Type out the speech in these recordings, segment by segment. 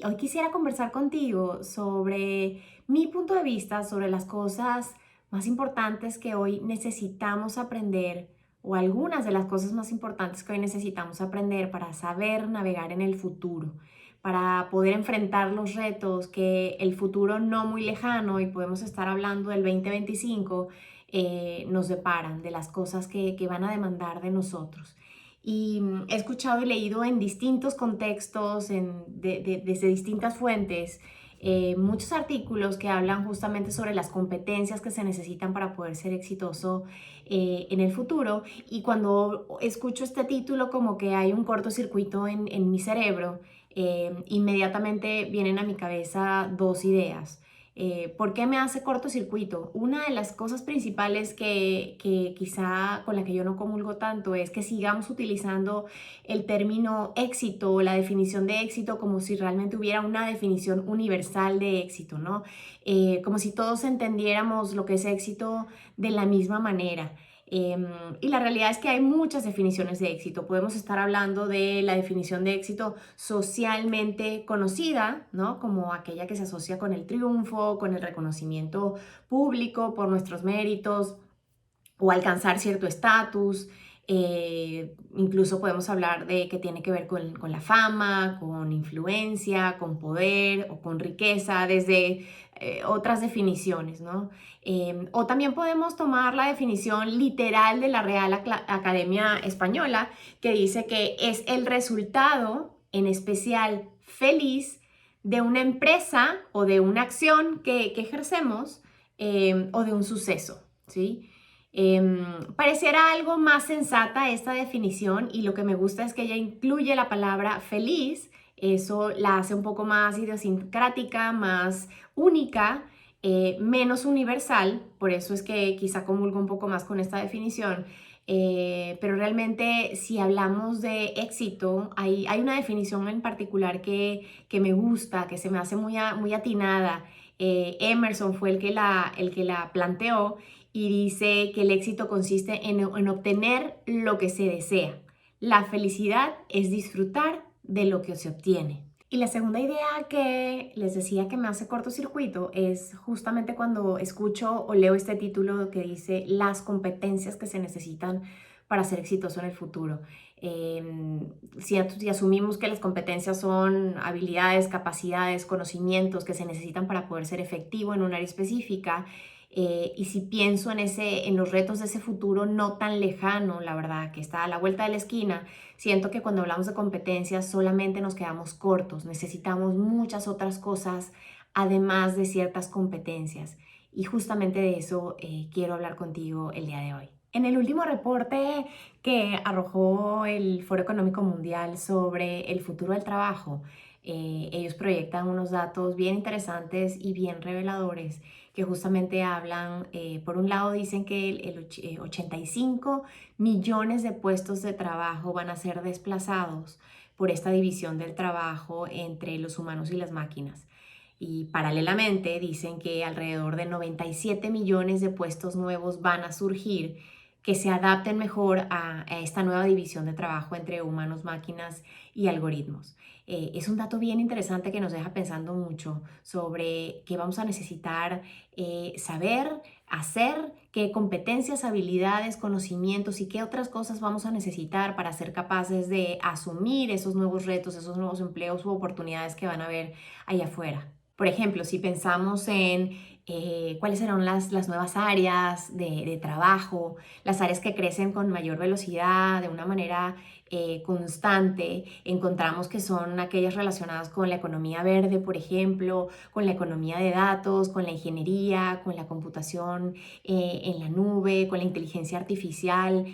Hoy quisiera conversar contigo sobre mi punto de vista, sobre las cosas más importantes que hoy necesitamos aprender o algunas de las cosas más importantes que hoy necesitamos aprender para saber navegar en el futuro, para poder enfrentar los retos que el futuro no muy lejano, y podemos estar hablando del 2025, nos deparan, de las cosas que van a demandar de nosotros. Y he escuchado y leído en distintos contextos, desde distintas fuentes, muchos artículos que hablan justamente sobre las competencias que se necesitan para poder ser exitoso en el futuro. Y cuando escucho este título, como que hay un cortocircuito en mi cerebro, inmediatamente vienen a mi cabeza dos ideas. ¿Por qué me hace cortocircuito? Una de las cosas principales que quizá con la que yo no comulgo tanto es que sigamos utilizando el término éxito o la definición de éxito como si realmente hubiera una definición universal de éxito, ¿no? Como si todos entendiéramos lo que es éxito de la misma manera. Y la realidad es que hay muchas definiciones de éxito. Podemos estar hablando de la definición de éxito socialmente conocida, ¿no? Como aquella que se asocia con el triunfo, con el reconocimiento público por nuestros méritos o alcanzar cierto estatus. Incluso podemos hablar de que tiene que ver con la fama, con influencia, con poder o con riqueza, desde otras definiciones, ¿no? O también podemos tomar la definición literal de la Real Academia Española, que dice que es el resultado, en especial feliz, de una empresa o de una acción que ejercemos, o de un suceso, ¿sí? Pareciera algo más sensata esta definición, y lo que me gusta es que ella incluye la palabra feliz. Eso la hace un poco más idiosincrática, más única, menos universal. Por eso es que quizá comulgo un poco más con esta definición. Pero realmente, si hablamos de éxito, hay una definición en particular que me gusta, que se me hace muy atinada. Emerson fue el que la planteó, y dice que el éxito consiste en obtener lo que se desea. La felicidad es disfrutar de lo que se obtiene. Y la segunda idea que les decía que me hace cortocircuito es justamente cuando escucho o leo este título que dice las competencias que se necesitan para ser exitoso en el futuro. Si asumimos que las competencias son habilidades, capacidades, conocimientos que se necesitan para poder ser efectivo en un área específica, y si pienso en los retos de ese futuro no tan lejano, la verdad, que está a la vuelta de la esquina, siento que cuando hablamos de competencias solamente nos quedamos cortos. Necesitamos muchas otras cosas además de ciertas competencias. Y justamente de eso quiero hablar contigo el día de hoy. En el último reporte que arrojó el Foro Económico Mundial sobre el futuro del trabajo, ellos proyectan unos datos bien interesantes y bien reveladores que justamente hablan, por un lado dicen que 85 millones de puestos de trabajo van a ser desplazados por esta división del trabajo entre los humanos y las máquinas. Y paralelamente dicen que alrededor de 97 millones de puestos nuevos van a surgir que se adapten mejor a esta nueva división de trabajo entre humanos, máquinas y algoritmos. Es un dato bien interesante que nos deja pensando mucho sobre qué vamos a necesitar saber, hacer, qué competencias, habilidades, conocimientos y qué otras cosas vamos a necesitar para ser capaces de asumir esos nuevos retos, esos nuevos empleos u oportunidades que van a haber allá afuera. Por ejemplo, si pensamos en cuáles serán las nuevas áreas de trabajo, las áreas que crecen con mayor velocidad, de una manera constante, encontramos que son aquellas relacionadas con la economía verde, por ejemplo, con la economía de datos, con la ingeniería, con la computación en la nube, con la inteligencia artificial,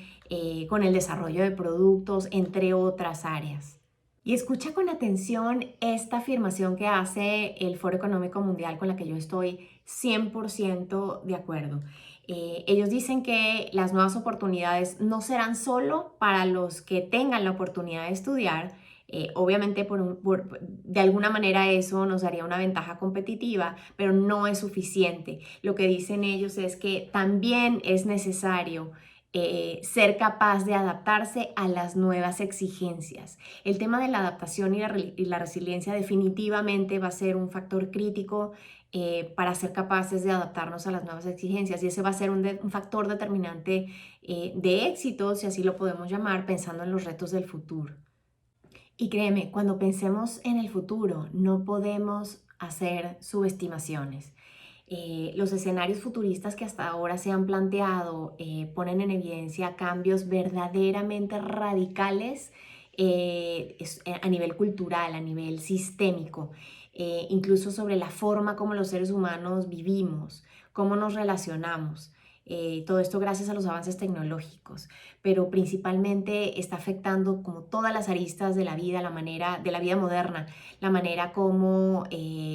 con el desarrollo de productos, entre otras áreas. Y escucha con atención esta afirmación que hace el Foro Económico Mundial, con la que yo estoy 100% de acuerdo. Ellos dicen que las nuevas oportunidades no serán solo para los que tengan la oportunidad de estudiar. Obviamente, de alguna manera eso nos daría una ventaja competitiva, pero no es suficiente. Lo que dicen ellos es que también es necesario ser capaz de adaptarse a las nuevas exigencias. El tema de la adaptación y la resiliencia definitivamente va a ser un factor crítico para ser capaces de adaptarnos a las nuevas exigencias, y ese va a ser un factor determinante de éxito, si así lo podemos llamar, pensando en los retos del futuro. Y créeme, cuando pensemos en el futuro, no podemos hacer subestimaciones. Los escenarios futuristas que hasta ahora se han planteado ponen en evidencia cambios verdaderamente radicales a nivel cultural, a nivel sistémico, incluso sobre la forma como los seres humanos vivimos, cómo nos relacionamos. Todo esto gracias a los avances tecnológicos, pero principalmente está afectando como todas las aristas de la vida, la manera de la vida moderna, la manera como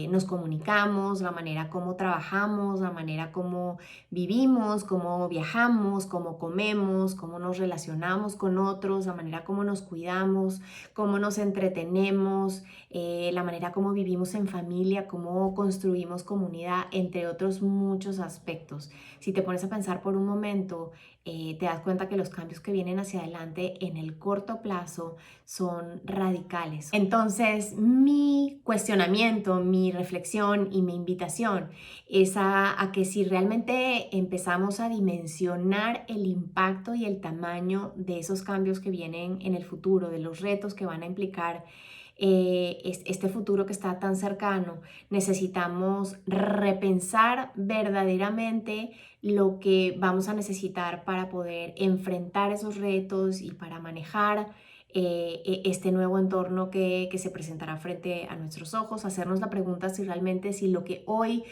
nos comunicamos, la manera como trabajamos, la manera como vivimos, cómo viajamos, cómo comemos, cómo nos relacionamos con otros, la manera como nos cuidamos, cómo nos entretenemos, la manera como vivimos en familia, cómo construimos comunidad, entre otros muchos aspectos. Si te pones a pensar por un momento, te das cuenta que los cambios que vienen hacia adelante en el corto plazo son radicales. Entonces, mi cuestionamiento, mi reflexión y mi invitación es a que si realmente empezamos a dimensionar el impacto y el tamaño de esos cambios que vienen en el futuro, de los retos que van a implicar este futuro que está tan cercano, necesitamos repensar verdaderamente lo que vamos a necesitar para poder enfrentar esos retos y para manejar este nuevo entorno que se presentará frente a nuestros ojos, hacernos la pregunta si realmente si lo que hoy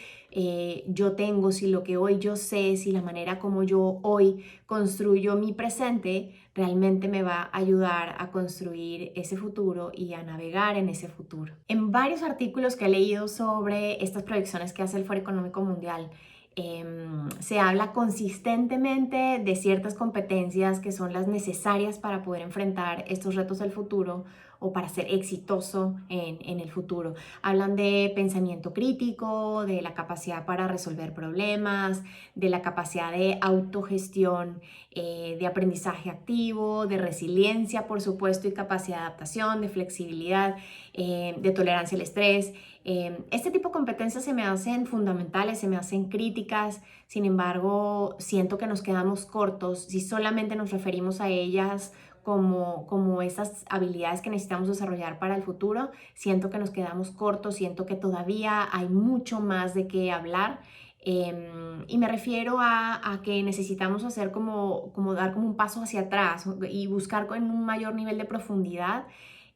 yo tengo, si lo que hoy yo sé, si la manera como yo hoy construyo mi presente realmente me va a ayudar a construir ese futuro y a navegar en ese futuro. En varios artículos que he leído sobre estas proyecciones que hace el Foro Económico Mundial, se habla consistentemente de ciertas competencias que son las necesarias para poder enfrentar estos retos del futuro o para ser exitoso en el futuro. Hablan de pensamiento crítico, de la capacidad para resolver problemas, de la capacidad de autogestión, de aprendizaje activo, de resiliencia, por supuesto, y capacidad de adaptación, de flexibilidad, de tolerancia al estrés. Este tipo de competencias se me hacen fundamentales, se me hacen críticas, sin embargo, siento que nos quedamos cortos si solamente nos referimos a ellas como esas habilidades que necesitamos desarrollar para el futuro. Siento que nos quedamos cortos, siento que todavía hay mucho más de qué hablar. Y me refiero a que necesitamos hacer como dar como un paso hacia atrás y buscar en un mayor nivel de profundidad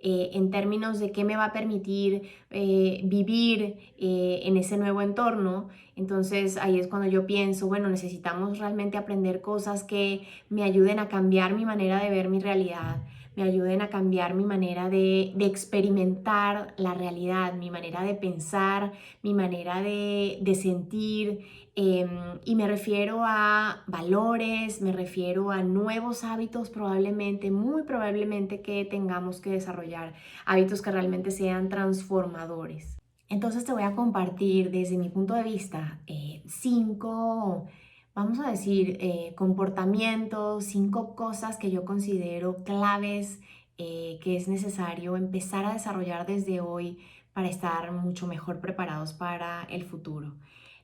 en términos de qué me va a permitir vivir en ese nuevo entorno. Entonces ahí es cuando yo pienso, bueno, necesitamos realmente aprender cosas que me ayuden a cambiar mi manera de ver mi realidad, me ayuden a cambiar mi manera de experimentar la realidad, mi manera de pensar, mi manera de sentir. Y me refiero a valores, me refiero a nuevos hábitos probablemente, muy probablemente que tengamos que desarrollar, hábitos que realmente sean transformadores. Entonces te voy a compartir desde mi punto de vista cinco, vamos a decir, comportamientos, cinco cosas que yo considero claves que es necesario empezar a desarrollar desde hoy para estar mucho mejor preparados para el futuro.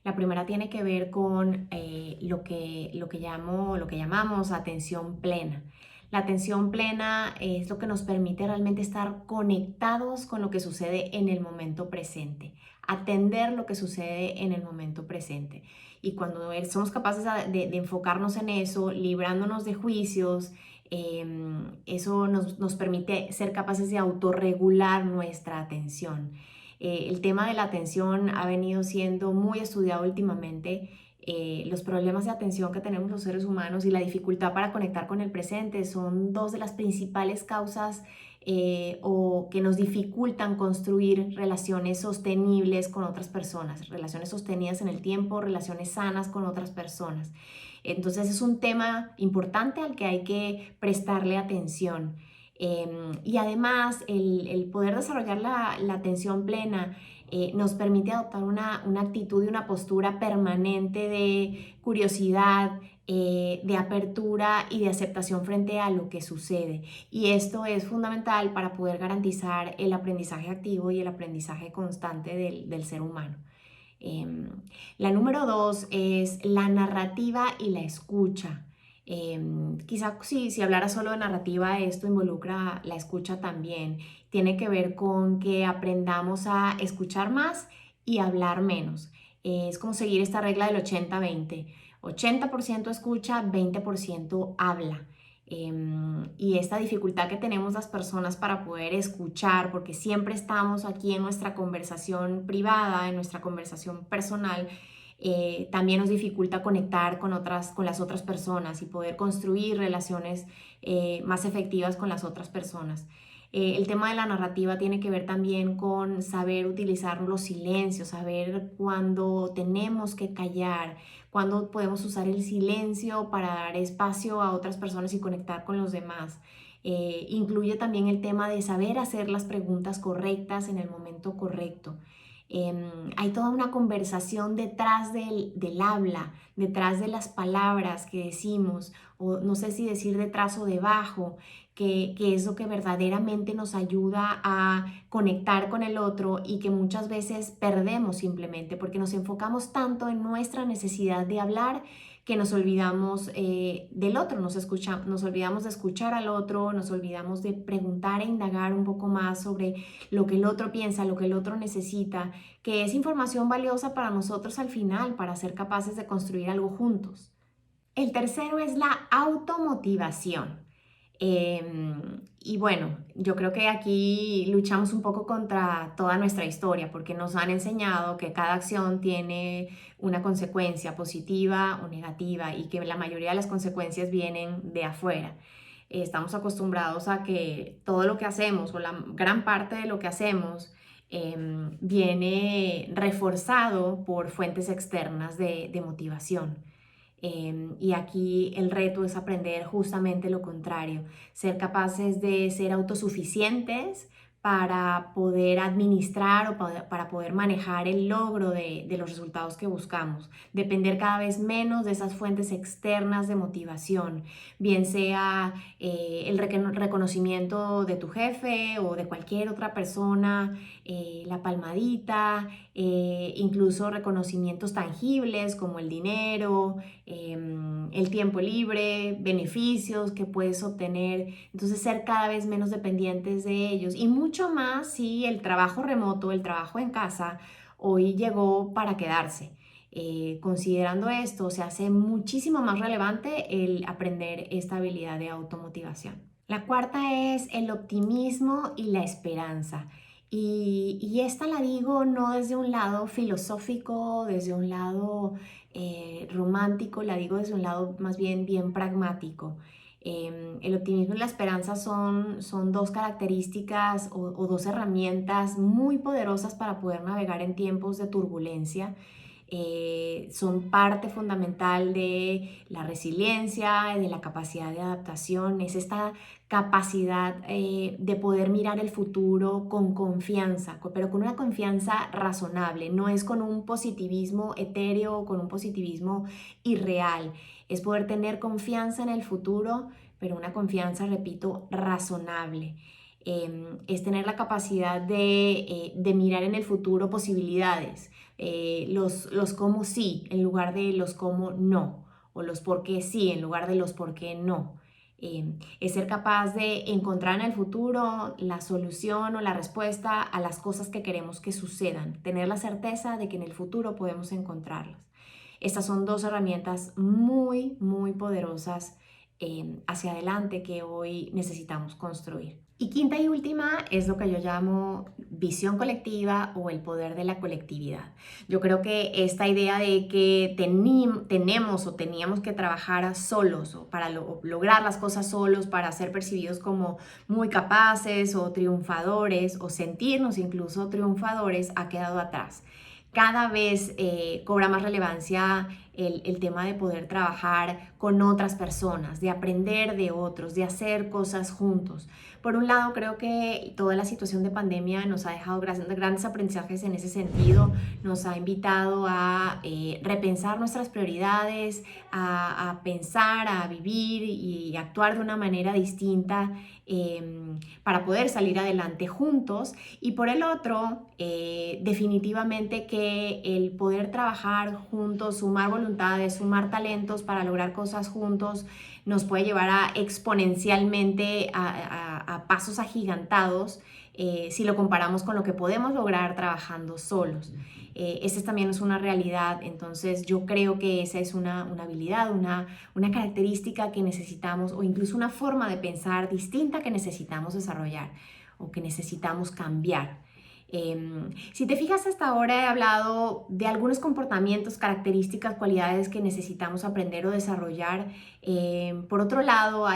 La primera tiene que ver con lo que llamamos atención plena. La atención plena es lo que nos permite realmente estar conectados con lo que sucede en el momento presente, atender lo que sucede en el momento presente. Y cuando somos capaces de enfocarnos en eso, librándonos de juicios, eso nos permite ser capaces de autorregular nuestra atención. El tema de la atención ha venido siendo muy estudiado últimamente. Los problemas de atención que tenemos los seres humanos y la dificultad para conectar con el presente son dos de las principales causas o que nos dificultan construir relaciones sostenibles con otras personas, relaciones sostenidas en el tiempo, relaciones sanas con otras personas. Entonces es un tema importante al que hay que prestarle atención. Y además el poder desarrollar la atención plena nos permite adoptar una actitud y una postura permanente de curiosidad, de apertura y de aceptación frente a lo que sucede. Y esto es fundamental para poder garantizar el aprendizaje activo y el aprendizaje constante del ser humano. Em, la número 2 es la narrativa y la escucha. Quizá si hablara solo de narrativa, esto involucra la escucha también. Tiene que ver con que aprendamos a escuchar más y hablar menos. Es como seguir esta regla del 80-20. 80% escucha, 20% habla. Y esta dificultad que tenemos las personas para poder escuchar, porque siempre estamos aquí en nuestra conversación privada, en nuestra conversación personal, también nos dificulta conectar con las otras personas y poder construir relaciones más efectivas con las otras personas. El tema de la narrativa tiene que ver también con saber utilizar los silencios, saber cuándo tenemos que callar, cuándo podemos usar el silencio para dar espacio a otras personas y conectar con los demás. Incluye también el tema de saber hacer las preguntas correctas en el momento correcto. Hay toda una conversación detrás del habla, detrás de las palabras que decimos, o no sé si decir detrás o debajo, que es lo que verdaderamente nos ayuda a conectar con el otro y que muchas veces perdemos simplemente porque nos enfocamos tanto en nuestra necesidad de hablar que nos olvidamos del otro, nos olvidamos de escuchar al otro, nos olvidamos de preguntar e indagar un poco más sobre lo que el otro piensa, lo que el otro necesita, que es información valiosa para nosotros al final, para ser capaces de construir algo juntos. El tercero es la automotivación. Y bueno, yo creo que aquí luchamos un poco contra toda nuestra historia porque nos han enseñado que cada acción tiene una consecuencia positiva o negativa y que la mayoría de las consecuencias vienen de afuera. Estamos acostumbrados a que todo lo que hacemos o la gran parte de lo que hacemos viene reforzado por fuentes externas de motivación. Y aquí el reto es aprender justamente lo contrario, ser capaces de ser autosuficientes para poder administrar o para poder manejar el logro de los resultados que buscamos, depender cada vez menos de esas fuentes externas de motivación, bien sea el reconocimiento de tu jefe o de cualquier otra persona, la palmadita, incluso reconocimientos tangibles como el dinero, el tiempo libre, beneficios que puedes obtener, entonces ser cada vez menos dependientes de ellos y mucho más si el trabajo remoto, el trabajo en casa, hoy llegó para quedarse. Considerando esto, se hace muchísimo más relevante el aprender esta habilidad de automotivación. La cuarta es el optimismo y la esperanza. Y esta la digo no desde un lado filosófico, desde un lado romántico, la digo desde un lado más bien pragmático. El optimismo y la esperanza son dos características o dos herramientas muy poderosas para poder navegar en tiempos de turbulencia. Son parte fundamental de la resiliencia, de la capacidad de adaptación, es esta capacidad de poder mirar el futuro con confianza, pero con una confianza razonable, no es con un positivismo etéreo o con un positivismo irreal, es poder tener confianza en el futuro, pero una confianza, repito, razonable. Es tener la capacidad de mirar en el futuro posibilidades, los cómo sí en lugar de los cómo no, o los por qué sí en lugar de los por qué no. Es ser capaz de encontrar en el futuro la solución o la respuesta a las cosas que queremos que sucedan, tener la certeza de que en el futuro podemos encontrarlas. Estas son dos herramientas muy poderosas hacia adelante que hoy necesitamos construir. Y quinta y última es lo que yo llamo visión colectiva o el poder de la colectividad. Yo creo que esta idea de que tenemos o teníamos que trabajar solos o para lograr las cosas solos, para ser percibidos como muy capaces o triunfadores o sentirnos incluso triunfadores, ha quedado atrás. Cada vez cobra más relevancia el tema de poder trabajar con otras personas, de aprender de otros, de hacer cosas juntos, Por un lado, creo que toda la situación de pandemia nos ha dejado grandes aprendizajes en ese sentido, nos ha invitado a repensar nuestras prioridades, a pensar, a vivir y actuar de una manera distinta para poder salir adelante juntos. Y por el otro, definitivamente que el poder trabajar juntos, sumar voluntades, sumar talentos para lograr cosas juntos, nos puede llevar a exponencialmente a pasos agigantados si lo comparamos con lo que podemos lograr trabajando solos. Esa también es una realidad, entonces yo creo que esa es una habilidad, una característica que necesitamos, o incluso una forma de pensar distinta que necesitamos desarrollar o que necesitamos cambiar. Si te fijas, hasta ahora he hablado de algunos comportamientos, características, cualidades que necesitamos aprender o desarrollar. Por otro lado,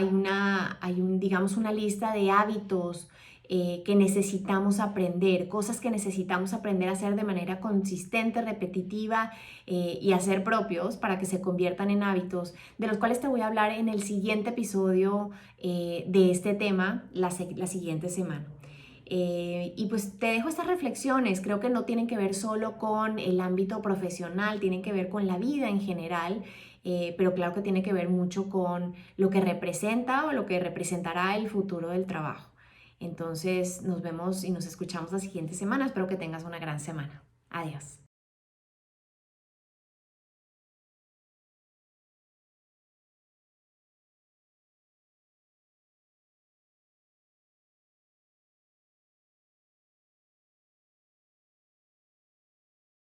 digamos, una lista de hábitos que necesitamos aprender, cosas que necesitamos aprender a hacer de manera consistente, repetitiva y hacer propios para que se conviertan en hábitos, de los cuales te voy a hablar en el siguiente episodio de este tema la siguiente semana. Y pues te dejo estas reflexiones, creo que no tienen que ver solo con el ámbito profesional, tienen que ver con la vida en general, pero claro que tiene que ver mucho con lo que representa o lo que representará el futuro del trabajo. Entonces nos vemos y nos escuchamos la siguiente semana, espero que tengas una gran semana. Adiós.